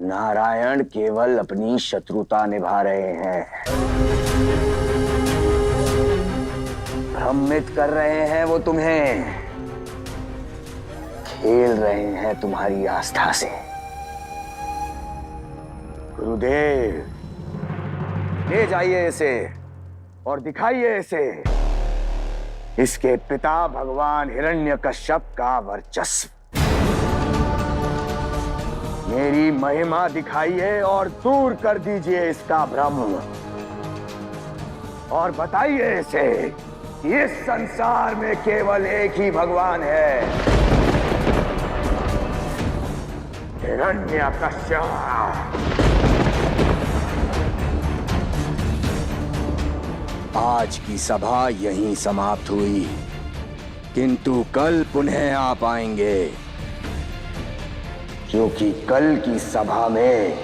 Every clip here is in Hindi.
नारायण केवल अपनी शत्रुता निभा रहे हैं, भ्रमित कर रहे हैं वो तुम्हें, खेल रहे हैं तुम्हारी आस्था से। गुरुदेव, ले जाइए इसे और दिखाइए इसे इसके पिता भगवान हिरण्यकश्यप का वर्चस्व। मेरी महिमा दिखाइए और दूर कर दीजिए इसका भ्रम, और बताइए इसे कि इस संसार में केवल एक ही भगवान है, हिरण्यकश्यप। आज की सभा यहीं समाप्त हुई, किंतु कल पुनः आप आएंगे, क्योंकि कल की सभा में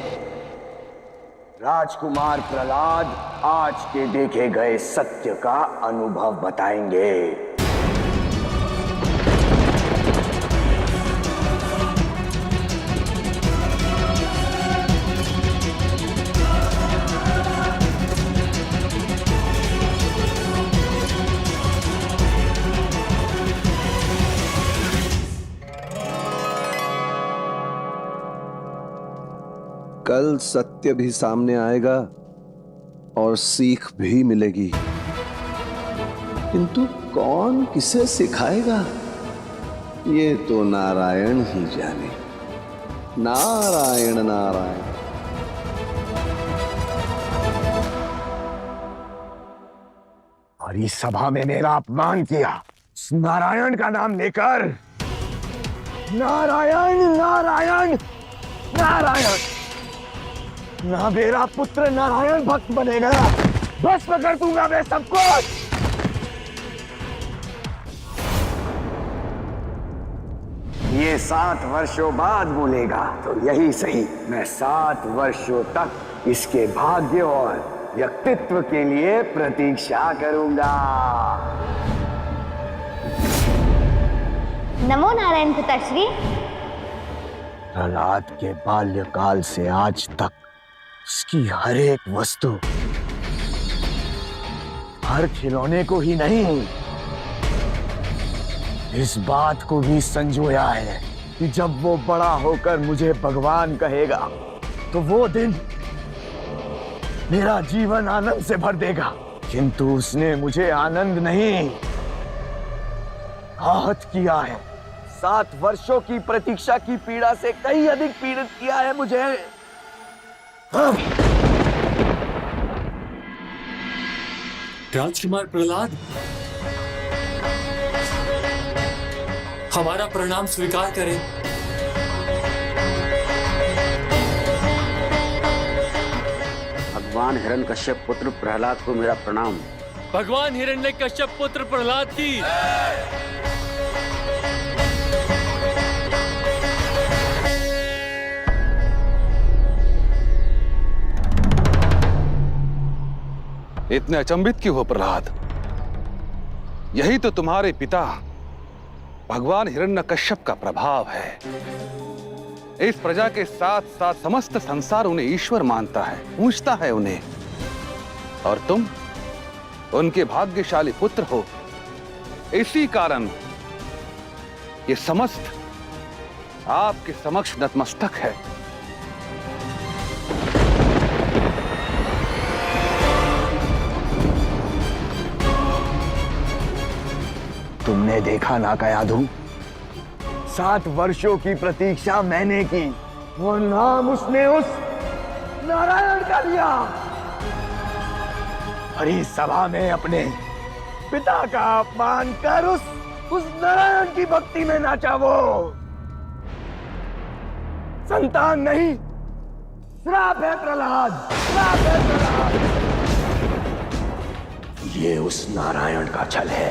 राजकुमार प्रहलाद आज के देखे गए सत्य का अनुभव बताएंगे। कल सत्य भी सामने आएगा और सीख भी मिलेगी, किंतु कौन किसे सिखाएगा ये तो नारायण ही जाने। नारायण नारायण। और इस सभा में मेरा अपमान किया नारायण का नाम लेकर। नारायण नारायण नारायण। ना मेरा पुत्र नारायण भक्त बनेगा, भस्म कर दूंगा मैं सब कुछ। ये 7 वर्षों बाद बोलेगा तो यही सही, मैं 7 वर्षों तक इसके भाग्य और व्यक्तित्व के लिए प्रतीक्षा करूंगा। नमो नारायण पिताश्री। प्रहलाद के बाल्यकाल से आज तक उसकी हर एक वस्तु, हर खिलौने को ही नहीं, इस बात को भी संजोया है कि जब वो बड़ा होकर मुझे भगवान कहेगा तो वो दिन मेरा जीवन आनंद से भर देगा। किंतु उसने मुझे आनंद नहीं, आहत किया है। 7 वर्षों की प्रतीक्षा की पीड़ा से कहीं अधिक पीड़ित किया है मुझे। राजकुमार प्रहलाद, हमारा प्रणाम स्वीकार करें। भगवान हिरण्यकश्यप पुत्र प्रहलाद को मेरा प्रणाम। भगवान हिरण्यकश्यप पुत्र प्रहलाद की। इतने अचंभित क्यों हो प्रहलाद? यही तो तुम्हारे पिता भगवान हिरण्यकश्यप का प्रभाव है। इस प्रजा के साथ साथ समस्त संसार उन्हें ईश्वर मानता है, पूजता है उन्हें, और तुम उनके भाग्यशाली पुत्र हो। इसी कारण ये समस्त आपके समक्ष नतमस्तक है। तुमने देखा ना कयाधु, 7 वर्षों की प्रतीक्षा मैंने की और नाम उसने उस नारायण का लिया। हरी सभा में अपने पिता का अपमान कर उस नारायण की भक्ति में नाचा। वो संतान नहीं, श्राप है प्रहलाद, श्राप है प्रहलाद। ये उस नारायण का छल है।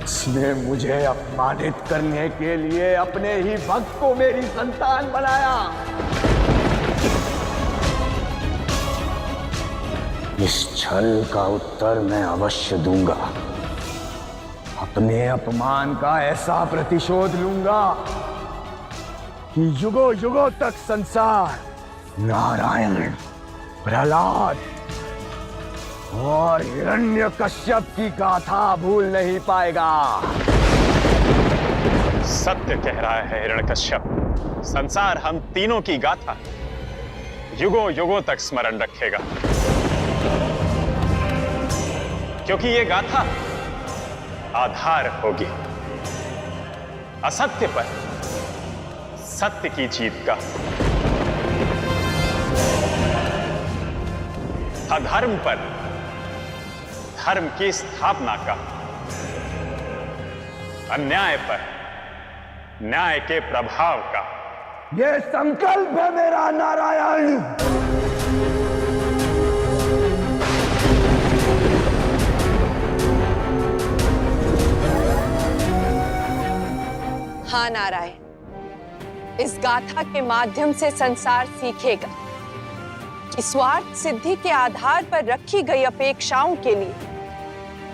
उसने मुझे अपमानित करने के लिए अपने ही भक्त को मेरी संतान बनाया। इस छल का उत्तर मैं अवश्य दूंगा। अपने अपमान का ऐसा प्रतिशोध लूंगा कि युगों युगों तक संसार नारायण, प्रहलाद और हिरण्यकश्यप की गाथा भूल नहीं पाएगा। सत्य कह रहा है हिरण्यकश्यप। संसार हम तीनों की गाथा युगों युगों तक स्मरण रखेगा, क्योंकि ये गाथा आधार होगी असत्य पर सत्य की जीत का, अधर्म पर धर्म की स्थापना का, अन्याय पर न्याय के प्रभाव का। ये संकल्प है मेरा नारायण। हाँ नारायण, इस गाथा के माध्यम से संसार सीखेगा कि स्वार्थ सिद्धि के आधार पर रखी गई अपेक्षाओं के लिए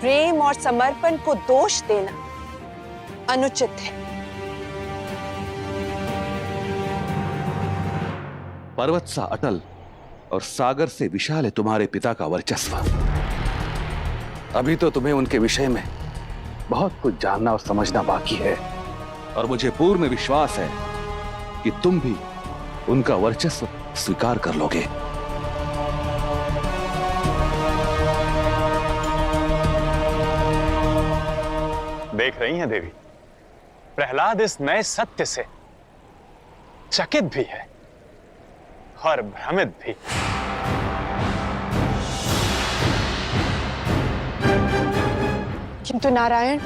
प्रेम और समर्पण को दोष देना अनुचित है। पर्वत सा अटल और सागर से विशाल है तुम्हारे पिता का वर्चस्व। अभी तो तुम्हें उनके विषय में बहुत कुछ जानना और समझना बाकी है, और मुझे पूर्ण विश्वास है कि तुम भी उनका वर्चस्व स्वीकार कर लोगे। देख रही हैं देवी, प्रहलाद इस नए सत्य से चकित भी है और भ्रमित भी। किंतु नारायण,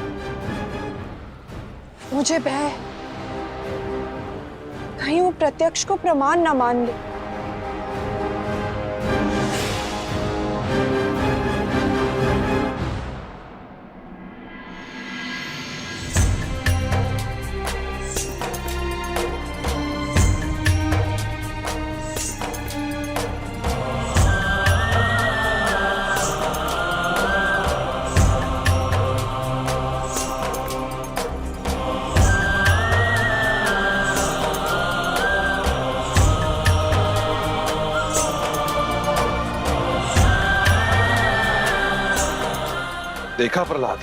मुझे भय है कहीं वो प्रत्यक्ष को प्रमाण न मान ले। देखा प्रहलाद,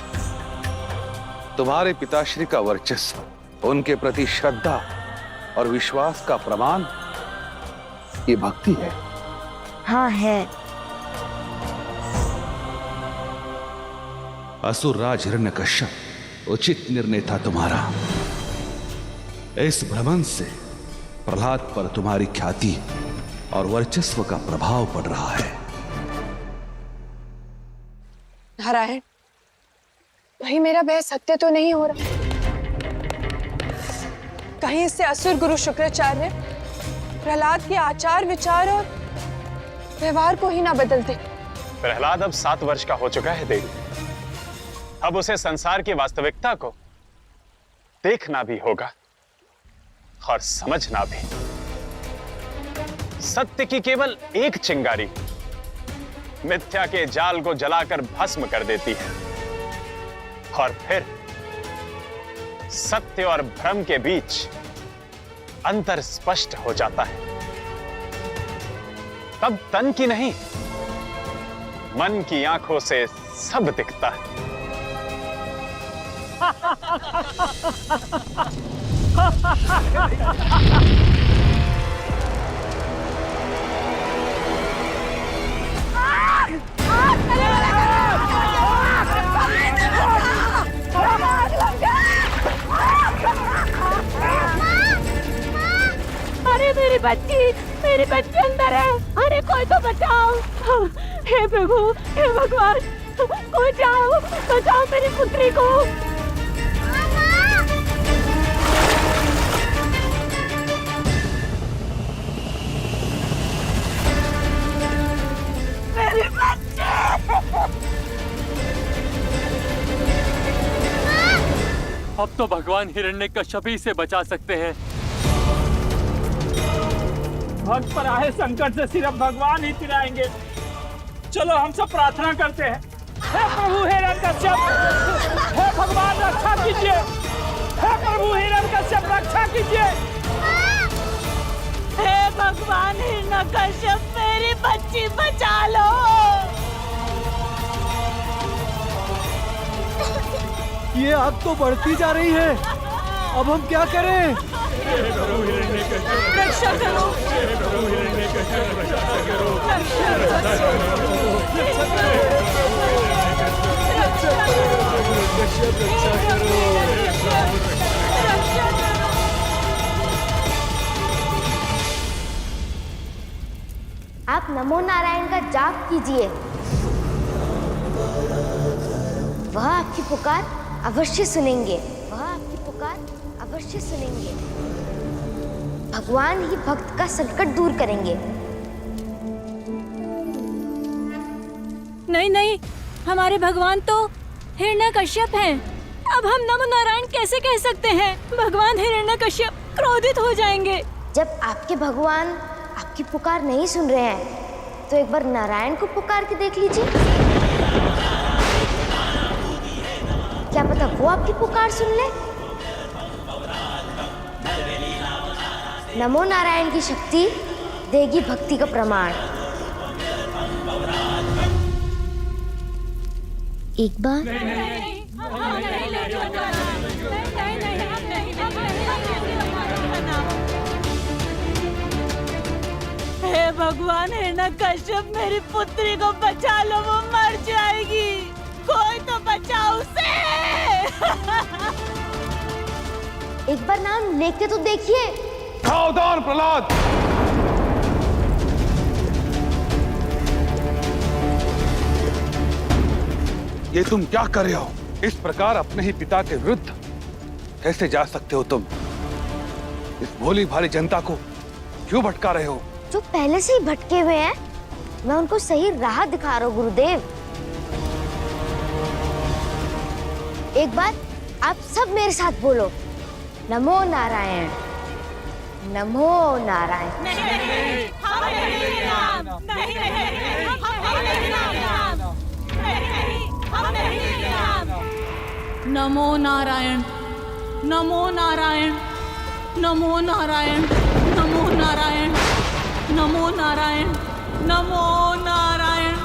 तुम्हारे पिताश्री का वर्चस्व, उनके प्रति श्रद्धा और विश्वास का प्रमाण ये भक्ति है। हाँ है। असुर राज हिरण्यकश्यप, उचित निर्णय था तुम्हारा। इस भ्रमण से प्रहलाद पर तुम्हारी ख्याति और वर्चस्व का प्रभाव पड़ रहा है। नारायण, कहीं मेरा भय सत्य तो नहीं हो रहा? कहीं इससे असुर गुरु शुक्राचार्य प्रहलाद के आचार विचार और व्यवहार को ही ना बदल दे। प्रहलाद अब 7 वर्ष का हो चुका है देवी। अब उसे संसार की वास्तविकता को देखना भी होगा और समझना भी। सत्य की केवल एक चिंगारी मिथ्या के जाल को जलाकर भस्म कर देती है, और फिर सत्य और भ्रम के बीच अंतर स्पष्ट हो जाता है। तब तन की नहीं, मन की आंखों से सब दिखता है। अरे मेरी बच्ची अंदर है। अरे कोई तो बचाओ। हे प्रभु, हे भगवान, कोई जाओ, बचाओ मेरी पुत्री को। मेरी बच्ची। अब तो भगवान हिरण्यकश्यप ही से बचा सकते हैं। भक्त पर आए संकट से सिर्फ भगवान ही तिराएंगे। चलो हम सब प्रार्थना करते हैं। हे प्रभु हिरण्यकश्यप, हे भगवान रक्षा कीजिए। हे प्रभु हिरण्यकश्यप रक्षा कीजिए। भगवान हिरण्यकश्यप मेरी बच्ची बचा लो। ये आग तो बढ़ती जा रही है, अब हम क्या करें? रक्षा करो। आप नमो नारायण का जाप कीजिए, वह आपकी पुकार अवश्य सुनेंगे, वह आपकी पुकार अवश्य सुनेंगे। भगवान ही भक्त का संकट दूर करेंगे। नहीं नहीं, हमारे भगवान तो हिरण्यकश्यप हैं। अब हम नमो नारायण कैसे कह सकते हैं? भगवान हिरण्यकश्यप क्रोधित हो जाएंगे। जब आपके भगवान आपकी पुकार नहीं सुन रहे हैं तो एक बार नारायण को पुकार के देख लीजिए, क्या पता वो आपकी पुकार सुन ले। नमो नारायण की शक्ति देगी भक्ति का प्रमाण। एक बार हे भगवान हिरण्यकश्यप मेरी पुत्री को बचा लो, वो मर जाएगी। कोई तो बचाओ उसे। एक बार नाम लेके तो देखिए। सावधान प्रहलाद, ये तुम क्या कर रहे हो? इस प्रकार अपने ही पिता के विरुद्ध कैसे जा सकते हो तुम? इस भोली भाली जनता को क्यों भटका रहे हो? जो पहले से ही भटके हुए हैं, मैं उनको सही राह दिखा रहा हूँ गुरुदेव। एक बार आप सब मेरे साथ बोलो, नमो नारायण, नमो नारायण। नमो नारायण, नमो नारायण, नमो नारायण, नमो नारायण, नमो नारायण, नमो नारायण,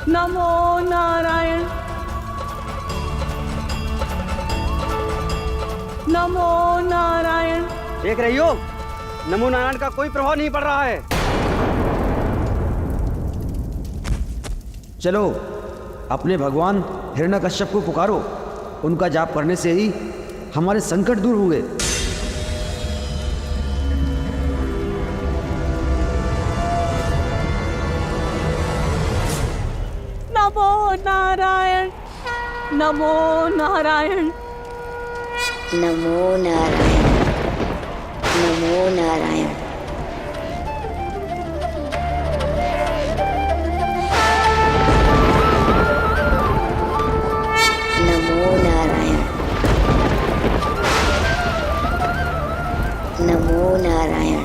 नमो नारायण, नमो नारायण। देख रही हो, नमो नारायण का कोई प्रभाव नहीं पड़ रहा है। चलो अपने भगवान हिरण्यकश्यप को पुकारो, उनका जाप करने से ही हमारे संकट दूर हुए। नमो नारायण, नमो नारायण, नमो नारायण, नमो नारायण। नमो नारायण, नमो नारायण।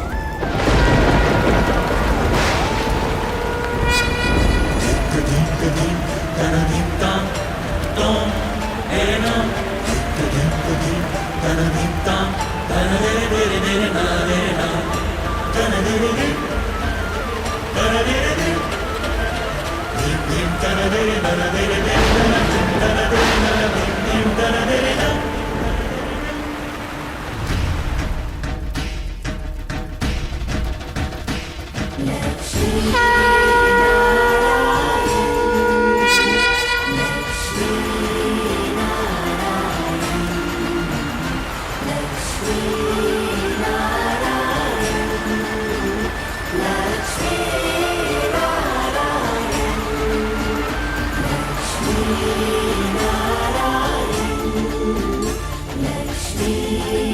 लक्ष्मी